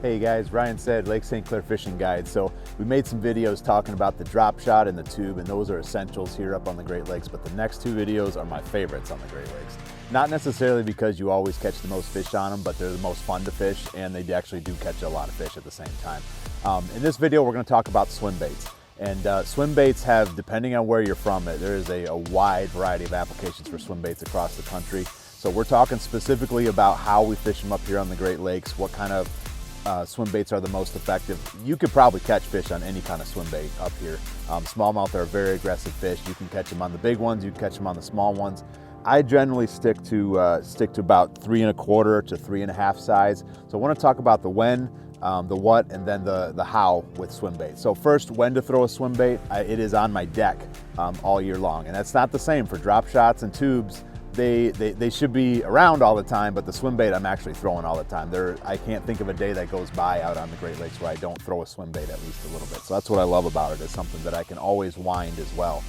Hey guys, Ryan said, Lake St. Clair Fishing Guide. So we made some videos talking about the drop shot and the tube, and those are essentials here up on the Great Lakes, but the next two videos are my favorites on the Great Lakes. Not necessarily because you always catch the most fish on them, but they're the most fun to fish, and they actually do catch a lot of fish at the same time. In this video, we're gonna talk about swim baits. And swim baits have, depending on where you're from, there is a wide variety of applications for swim baits across the country. So we're talking specifically about how we fish them up here on the Great Lakes, what kind of swim baits are the most effective. You could probably catch fish on any kind of swim bait up here. Smallmouth are a very aggressive fish. You can catch them on the big ones, you can catch them on the small ones. I generally stick to about 3 1/4 to 3 1/2 size. So I want to talk about the when, the what, and then the how with swim bait. So first, when to throw a swim bait. It is on my deck all year long, and that's not the same for drop shots and tubes. They should be around all the time, but the swim bait I'm actually throwing all the time. I can't think of a day that goes by out on the Great Lakes where I don't throw a swim bait at least a little bit. So that's what I love about it, is something that I can always wind as well.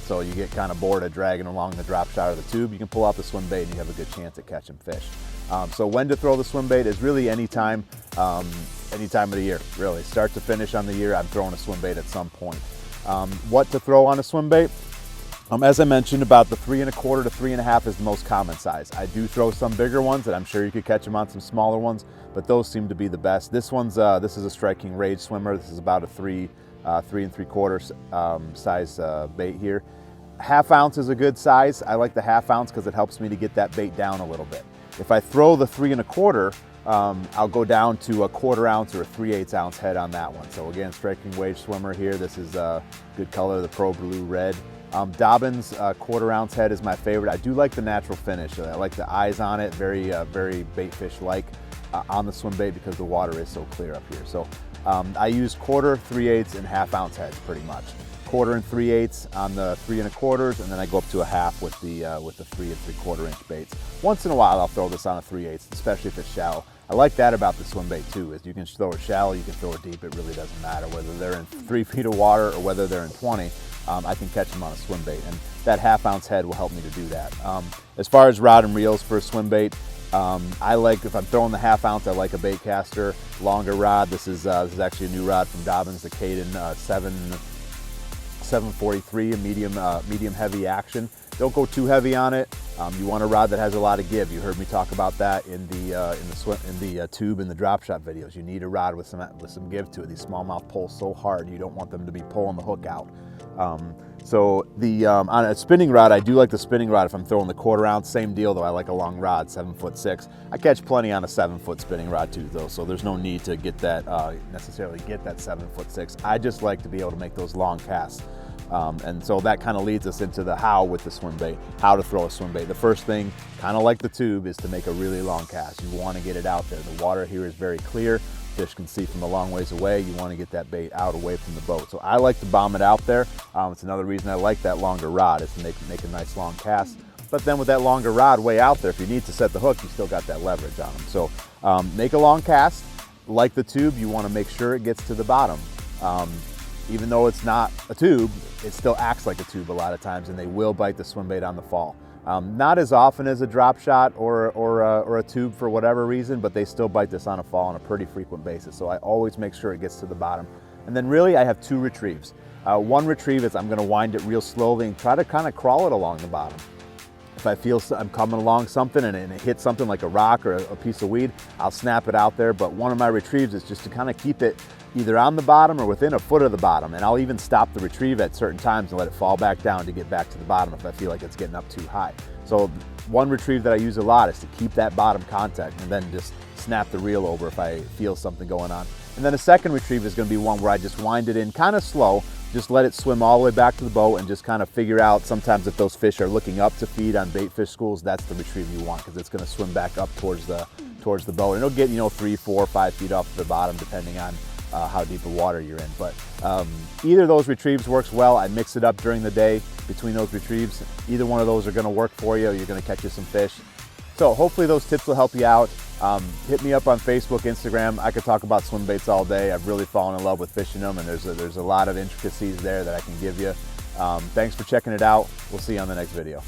So you get kind of bored of dragging along the drop shot or the tube, you can pull out the swim bait and you have a good chance at catching fish. So when to throw the swim bait is really any time of the year, really. Start to finish on the year, I'm throwing a swim bait at some point. What to throw on a swim bait? As I mentioned, about the 3 1/4 to 3 1/2 is the most common size. I do throw some bigger ones, and I'm sure you could catch them on some smaller ones, but those seem to be the best. This is a striking rage swimmer. This is about a 3 3 3/4 size bait here. 1/2 ounce is a good size. I like the 1/2 ounce because it helps me to get that bait down a little bit. If I throw the 3 1/4, I'll go down to a 1/4 ounce or a 3/8 ounce head on that one. So again, striking wave swimmer here. This is a good color, the Pro Blue Red. Dobbins 1/4 ounce head is my favorite. I do like the natural finish. I like the eyes on it, very bait fish-like on the swim bait because the water is so clear up here. So I use 1/4, 3/8, and 1/2 ounce heads pretty much. 1/4 and 3/8 on the 3 1/4, and then I go up to a 1/2 with the 3 3/4 inch baits. Once in a while I'll throw this on a 3/8, especially if it's shallow. I like that about the swim bait too, is you can throw it shallow, you can throw it deep, it really doesn't matter whether they're in 3 feet of water or whether they're in 20. I can catch them on a swim bait, and that 1/2 ounce head will help me to do that. As far as rod and reels for a swim bait, I like, if I'm throwing the 1/2 ounce, I like a bait caster, longer rod. This is actually a new rod from Dobbins, the Caden 743, a medium heavy action. Don't go too heavy on it. You want a rod that has a lot of give. You heard me talk about that in the tube and the drop shot videos. You need a rod with some give to it. These smallmouth pull so hard, you don't want them to be pulling the hook out. So on a spinning rod, I do like the spinning rod if I'm throwing the 1/4 ounce. Same deal though, I like a long rod, 7'6". I catch plenty on a 7-foot spinning rod too though, so there's no need to get that necessarily get that 7'6". I just like to be able to make those long casts. And so that kind of leads us into the how with the swim bait, how to throw a swim bait. The first thing, kind of like the tube, is to make a really long cast. You want to get it out there. The water here is very clear. Fish can see from a long ways away. You want to get that bait out away from the boat. So I like to bomb it out there. It's another reason I like that longer rod, is to make a nice long cast. But then with that longer rod way out there, if you need to set the hook, you still got that leverage on them. So make a long cast. Like the tube, you want to make sure it gets to the bottom. Even though it's not a tube, it still acts like a tube a lot of times, and they will bite the swim bait on the fall. Not as often as a drop shot or a tube for whatever reason, but they still bite this on a fall on a pretty frequent basis. So I always make sure it gets to the bottom. And then really I have 2 retrieves. One retrieve is I'm gonna wind it real slowly and try to kind of crawl it along the bottom. If I feel I'm coming along something and it hits something like a rock or a piece of weed, I'll snap it out there. But one of my retrieves is just to kind of keep it either on the bottom or within a foot of the bottom. And I'll even stop the retrieve at certain times and let it fall back down to get back to the bottom if I feel like it's getting up too high. So one retrieve that I use a lot is to keep that bottom contact and then just snap the reel over if I feel something going on. And then a second retrieve is going to be one where I just wind it in kind of slow, just let it swim all the way back to the boat and just kind of figure out, sometimes if those fish are looking up to feed on bait fish schools, that's the retrieve you want, because it's going to swim back up towards the boat. And it'll get, 3, 4, 5 feet off the bottom depending on how deep of water you're in. But either of those retrieves works well. I mix it up during the day between those retrieves. Either one of those are going to work for you. You're going to catch you some fish. So hopefully those tips will help you out. Hit me up on Facebook, Instagram. I could talk about swim baits all day. I've really fallen in love with fishing them, and there's a lot of intricacies there that I can give you. Thanks for checking it out. We'll see you on the next video.